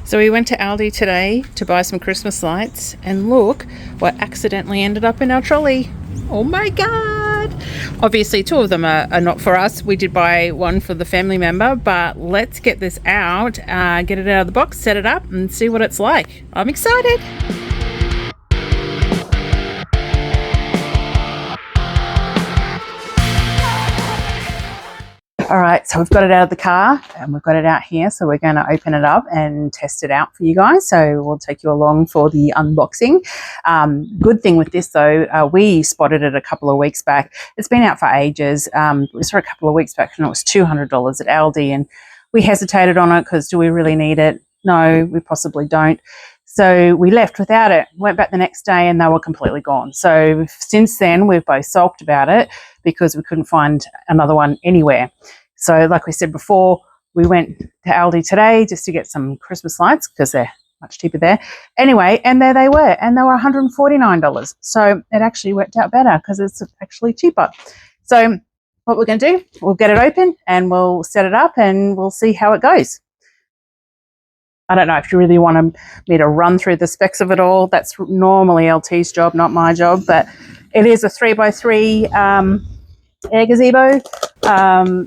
So we went to Aldi today to buy some Christmas lights, and look what accidentally ended up in our trolley. Oh my god! Obviously 2 of them are not for us. We did buy one for the family member, but let's get this out, get it out of the box, set it up and see what it's like. I'm excited! All right, so we've got it out of the car and we've got it out here. So we're going to open it up and test it out for you guys. So we'll take you along for the unboxing. Good thing with this though, we spotted it a couple of weeks back. It's been out for ages. It was for a couple of weeks back and it was $200 at Aldi, and we hesitated on it because do we really need it? No, we possibly don't. So we left without it, went back the next day and they were completely gone. So since then, we've both sulked about it because we couldn't find another one anywhere. So like we said before, we went to Aldi today just to get some Christmas lights because they're much cheaper there. Anyway, and there they were, and they were $149. So it actually worked out better because it's actually cheaper. So what we're going to do, we'll get it open and we'll set it up and we'll see how it goes. I don't know if you really want me to run through the specs of it all. That's normally LT's job, not my job, but it is a 3x3 Air Gazebo.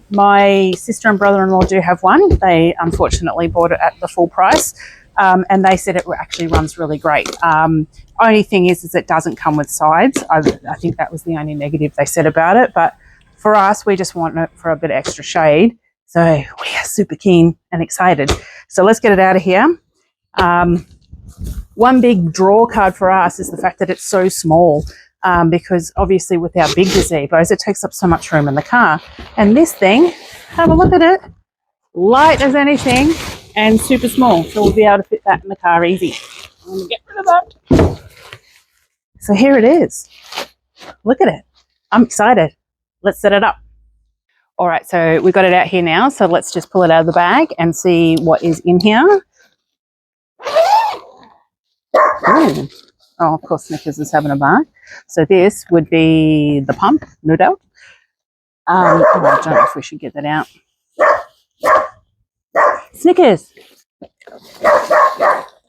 My sister and brother-in-law do have one. They unfortunately bought it at the full price, and they said it actually runs really great. Only thing is it doesn't come with sides. I think that was the only negative they said about it, but for us, we just want it for a bit of extra shade. So we are super keen and excited. So let's get it out of here. One big draw card for us is the fact that it's so small, because obviously with our big gazebos, it takes up so much room in the car. And this thing, have a look at it, light as anything and super small. So we'll be able to fit that in the car easy. I'm gonna get rid of that. So here it is. Look at it. I'm excited. Let's set it up. All right, so we've got it out here now, so let's just pull it out of the bag and see what is in here. Ooh. Oh, of course, Snickers is having a bark. So this would be the pump, no doubt. I don't know if we should get that out. Snickers.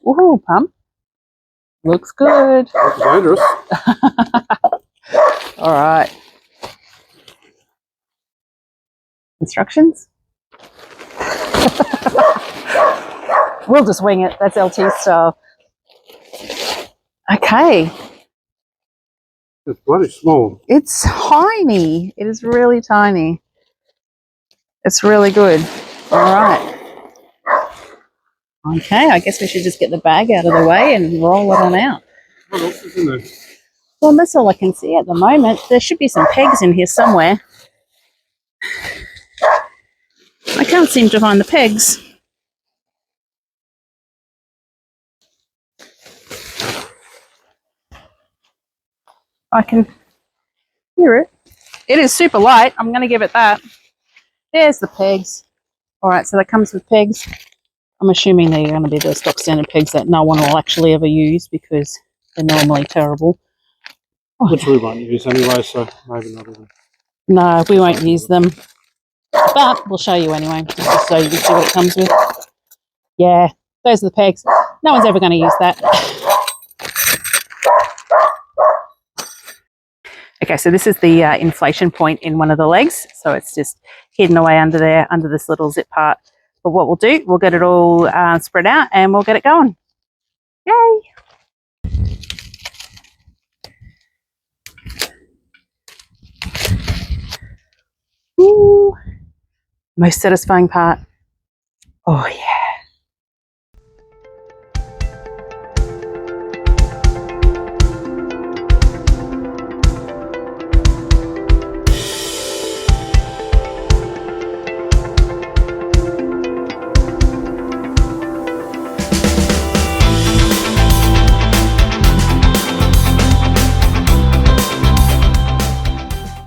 Ooh, pump. Looks good. Looks dangerous. All right. Instructions. We'll just wing it. That's LT style. Okay. It's bloody small. It's tiny. It is really tiny. It's really good. All right. Okay, I guess we should just get the bag out of the way and roll it on out. What else is in there? Well, that's all I can see at the moment. There should be some pegs in here somewhere. I can't seem to find the pegs. I can hear it. It is super light. I'm going to give it that. There's the pegs. All right, so that comes with pegs. I'm assuming they're going to be the stock standard pegs that no one will actually ever use because they're normally terrible. Oh, which we won't use anyway, so maybe not even. No, we won't use them. But we'll show you anyway, just so you can see what it comes with. Yeah, those are the pegs. No one's ever going to use that. Okay, so this is the inflation point in one of the legs. So it's just hidden away under there, under this little zip part. But what we'll do, we'll get it all spread out and we'll get it going. Yay! Ooh. Most satisfying part. Oh yeah.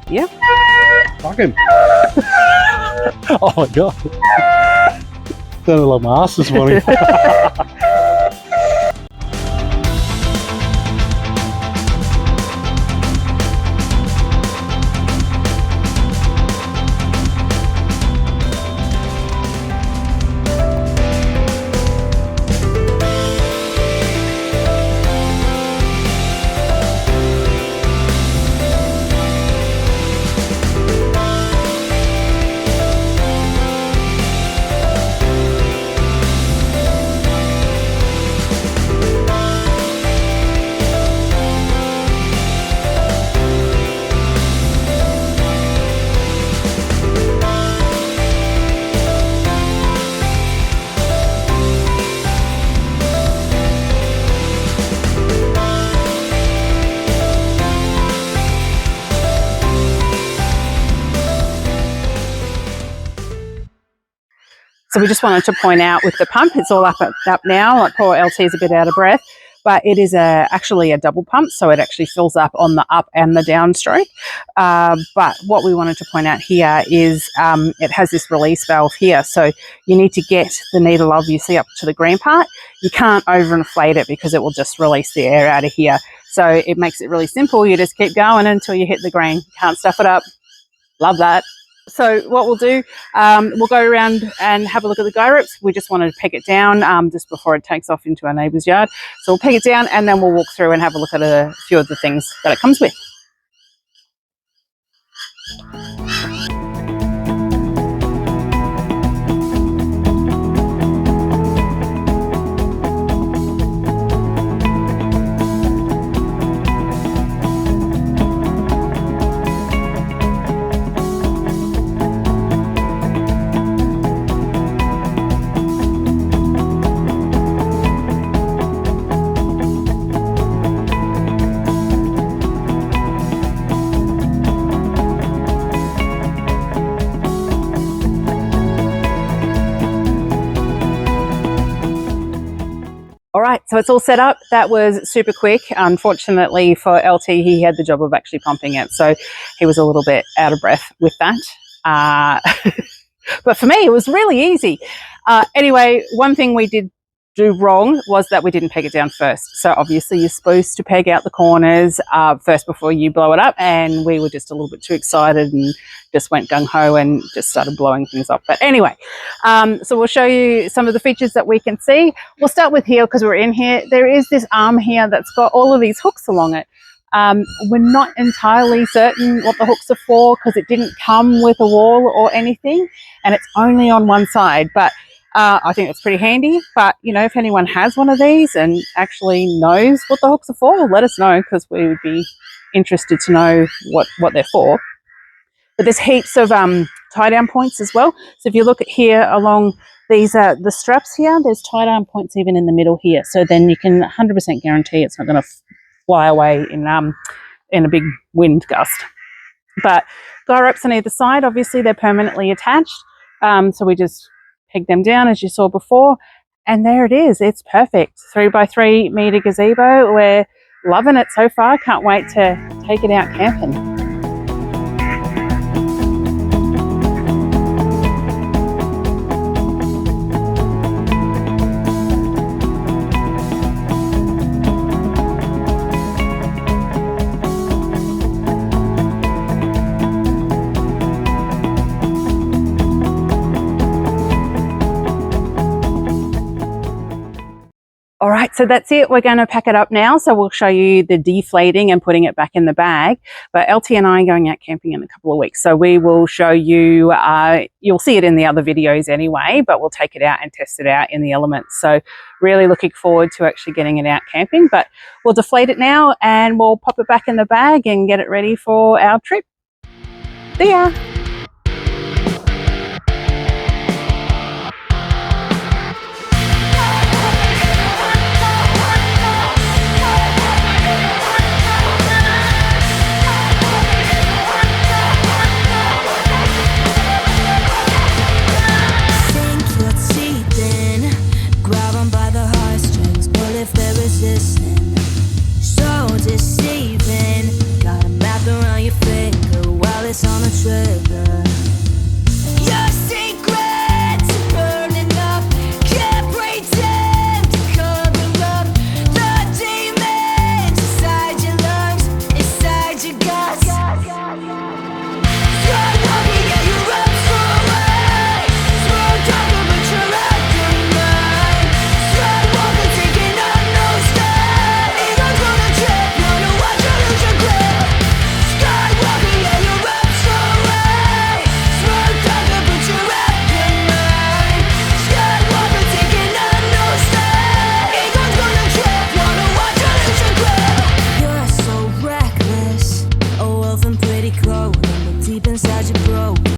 Yep. Fuck him. Oh my god. Sounded like my ass this morning. So we just wanted to point out with the pump, it's all up now. Like poor LT is a bit out of breath, but it is actually a double pump, so it actually fills up on the up and the downstroke. But what we wanted to point out here is it has this release valve here, so you need to get the needle obviously up to the green part. You can't overinflate it because it will just release the air out of here. So it makes it really simple. You just keep going until you hit the green. Can't stuff it up. Love that. So what we'll do, we'll go around and have a look at the guy ropes. We just wanted to peg it down just before it takes off into our neighbour's yard. So we'll peg it down and then we'll walk through and have a look at a few of the things that it comes with. All right, so it's all set up. That was super quick. Unfortunately for LT, he had the job of actually pumping it, so he was a little bit out of breath with that. But for me, it was really easy. Anyway, one thing we did do wrong was that we didn't peg it down first. So obviously you're supposed to peg out the corners first before you blow it up, and we were just a little bit too excited and just went gung-ho and just started blowing things up. But anyway, so we'll show you some of the features that we can see. We'll start with here because we're in here. There is this arm here that's got all of these hooks along it. We're not entirely certain what the hooks are for because it didn't come with a wall or anything, and it's only on one side, but I think it's pretty handy. But you know, if anyone has one of these and actually knows what the hooks are for, let us know because we would be interested to know what they're for. But there's heaps of tie down points as well. So if you look at here along these the straps here, there's tie down points even in the middle here, so then you can 100% guarantee it's not going to fly away in a big wind gust. But guy ropes on either side, obviously they're permanently attached, so we just peg them down as you saw before, and there it is. It's perfect. 3x3 meter gazebo. We're loving it so far. Can't wait to take it out camping. All right, so that's it. We're going to pack it up now. So we'll show you the deflating and putting it back in the bag. But LT and I are going out camping in a couple of weeks. So we will show you, you'll see it in the other videos anyway, but we'll take it out and test it out in the elements. So really looking forward to actually getting it out camping. But we'll deflate it now and we'll pop it back in the bag and get it ready for our trip. See ya. Grab 'em by the heartstrings, pull if there is resistance.